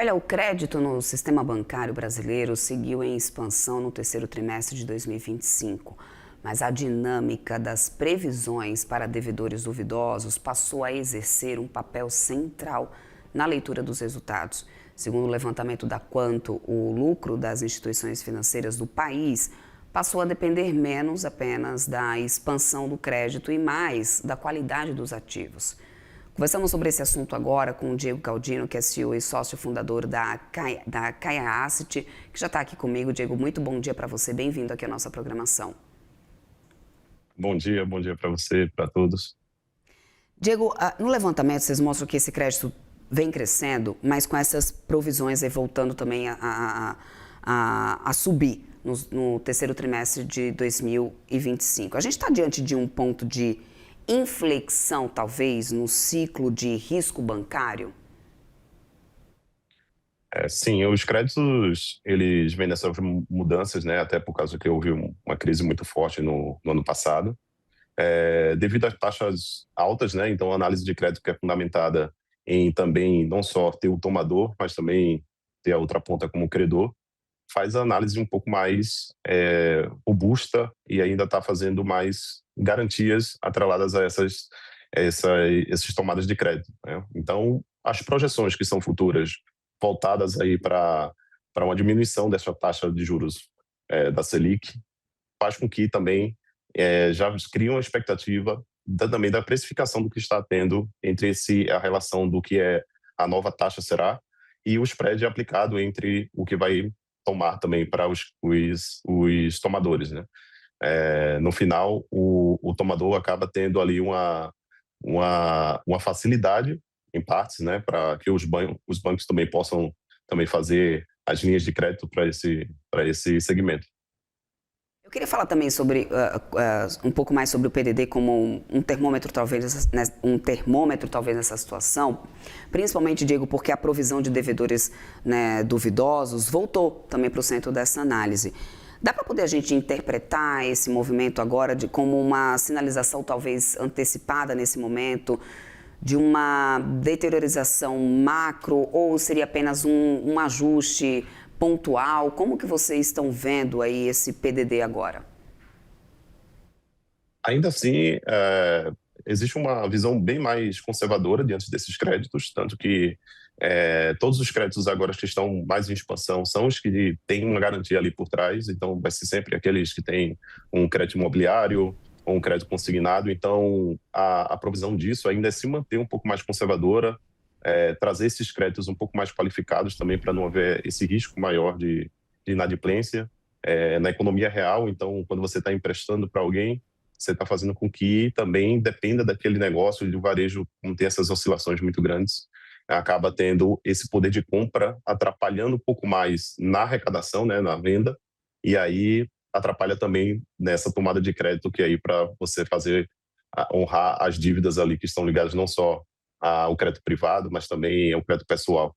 Olha, o crédito no sistema bancário brasileiro seguiu em expansão no terceiro trimestre de 2025, mas a dinâmica das previsões para devedores duvidosos passou a exercer um papel central na leitura dos resultados. Segundo o levantamento da Quanto, o lucro das instituições financeiras do país passou a depender menos apenas da expansão do crédito e mais da qualidade dos ativos. Conversamos sobre esse assunto agora com o Diego Caldino, que é CEO e sócio fundador da Kaia Asset, que já está aqui comigo. Diego, muito bom dia para você, bem-vindo aqui à nossa programação. Bom dia para você, para todos. Diego, no levantamento vocês mostram que esse crédito vem crescendo, mas com essas provisões aí voltando também a subir no terceiro trimestre de 2025. A gente está diante de um ponto de inflexão, talvez, no ciclo de risco bancário? Sim, os créditos, eles vêm nessas mudanças, né, até por causa que houve uma crise muito forte no ano passado. Devido às taxas altas, né, então a análise de crédito que é fundamentada em também não só ter o tomador, mas também ter a outra ponta como credor, faz a análise um pouco mais robusta e ainda está fazendo mais garantias atreladas a essas tomadas de crédito, né? Então, as projeções que são futuras, voltadas aí para uma diminuição dessa taxa de juros da Selic, faz com que também já crie uma expectativa também da precificação do que está tendo entre a relação do que a nova taxa será e o spread aplicado entre o que vai tomar também para os tomadores, né? No final, o tomador acaba tendo ali uma facilidade, em partes, né, para que os bancos também possam também fazer as linhas de crédito para esse segmento. Eu queria falar também sobre um pouco mais sobre o PDD como um termômetro talvez nessa situação, principalmente, Diego, porque a provisão de devedores, né, duvidosos voltou também para o centro dessa análise. Dá para poder a gente interpretar esse movimento agora como uma sinalização talvez antecipada nesse momento de uma deteriorização macro ou seria apenas um ajuste pontual? Como que vocês estão vendo aí esse PDD agora? Ainda assim, existe uma visão bem mais conservadora diante desses créditos, tanto que todos os créditos agora que estão mais em expansão são os que têm uma garantia ali por trás, então vai ser sempre aqueles que têm um crédito imobiliário ou um crédito consignado, então a provisão disso ainda é se manter um pouco mais conservadora, trazer esses créditos um pouco mais qualificados também para não haver esse risco maior de inadimplência na economia real. Então, quando você está emprestando para alguém, você está fazendo com que também dependa daquele negócio e do varejo, como tem essas oscilações muito grandes, acaba tendo esse poder de compra atrapalhando um pouco mais na arrecadação, né, na venda, e aí atrapalha também nessa tomada de crédito, que aí para você honrar as dívidas ali que estão ligadas não só ao crédito privado, mas também ao crédito pessoal.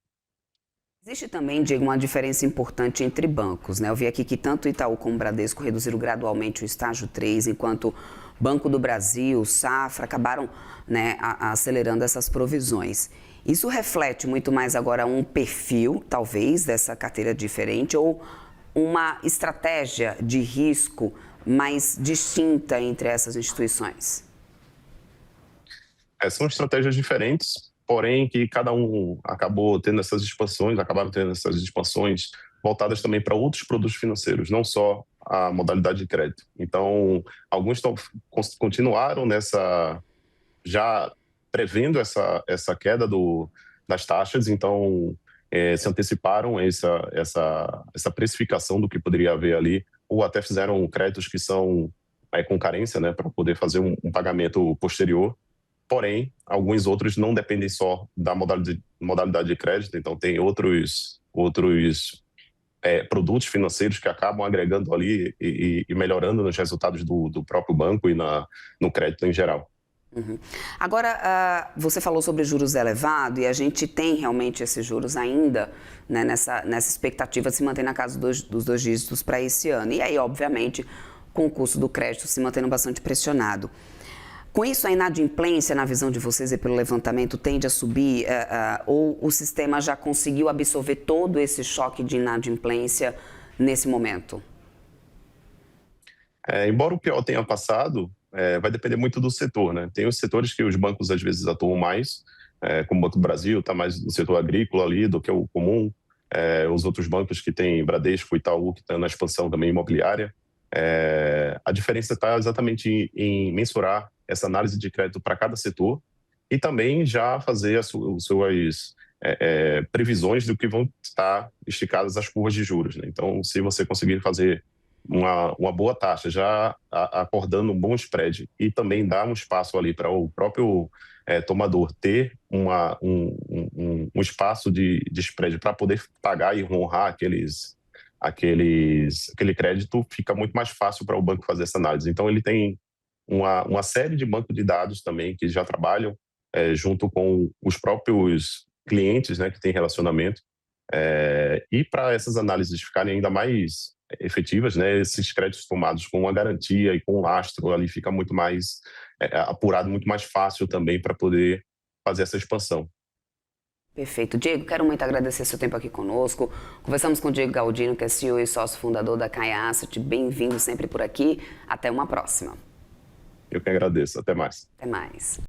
Existe também, Diego, uma diferença importante entre bancos, né? Eu vi aqui que tanto Itaú como Bradesco reduziram gradualmente o estágio 3, enquanto Banco do Brasil, Safra, acabaram, né, acelerando essas provisões. Isso reflete muito mais agora um perfil, talvez, dessa carteira diferente ou uma estratégia de risco mais distinta entre essas instituições? São estratégias diferentes, porém que cada um acabaram tendo essas expansões voltadas também para outros produtos financeiros, não só a modalidade de crédito. Então, alguns continuaram já prevendo essa queda das taxas, então se anteciparam essa precificação do que poderia haver ali, ou até fizeram créditos que são com carência, né, para poder fazer um pagamento posterior. Porém, alguns outros não dependem só da modalidade de crédito, então tem outros produtos financeiros que acabam agregando ali e melhorando nos resultados do próprio banco e no crédito em geral. Uhum. Agora, você falou sobre juros elevados e a gente tem realmente esses juros ainda, né, nessa expectativa de se manter na casa dos 2 dígitos para esse ano. E aí, obviamente, com o custo do crédito se mantendo bastante pressionado. Com isso, a inadimplência, na visão de vocês e pelo levantamento, tende a subir ou o sistema já conseguiu absorver todo esse choque de inadimplência nesse momento? Embora o pior tenha passado, vai depender muito do setor, né? Tem os setores que os bancos às vezes atuam mais, como o Banco do Brasil, está mais no setor agrícola ali do que o comum. Os outros bancos que tem Bradesco, Itaú, que estão na expansão também imobiliária. A diferença está exatamente em mensurar essa análise de crédito para cada setor e também já fazer as suas previsões do que vão estar esticadas as curvas de juros, né? Então, se você conseguir fazer uma boa taxa, já acordando um bom spread e também dar um espaço ali para o próprio tomador ter um espaço de spread para poder pagar e honrar aquele crédito, fica muito mais fácil para o banco fazer essa análise. Então, ele tem uma série de bancos de dados também que já trabalham junto com os próprios clientes, né, que têm relacionamento. E para essas análises ficarem ainda mais efetivas, né, esses créditos tomados com uma garantia e com um lastro ali fica muito mais apurado, muito mais fácil também para poder fazer essa expansão. Perfeito. Diego, quero muito agradecer seu tempo aqui conosco. Conversamos com o Diego Galdino, que é CEO e sócio fundador da Kaia Asset. Bem-vindo sempre por aqui. Até uma próxima. Eu que agradeço. Até mais. Até mais.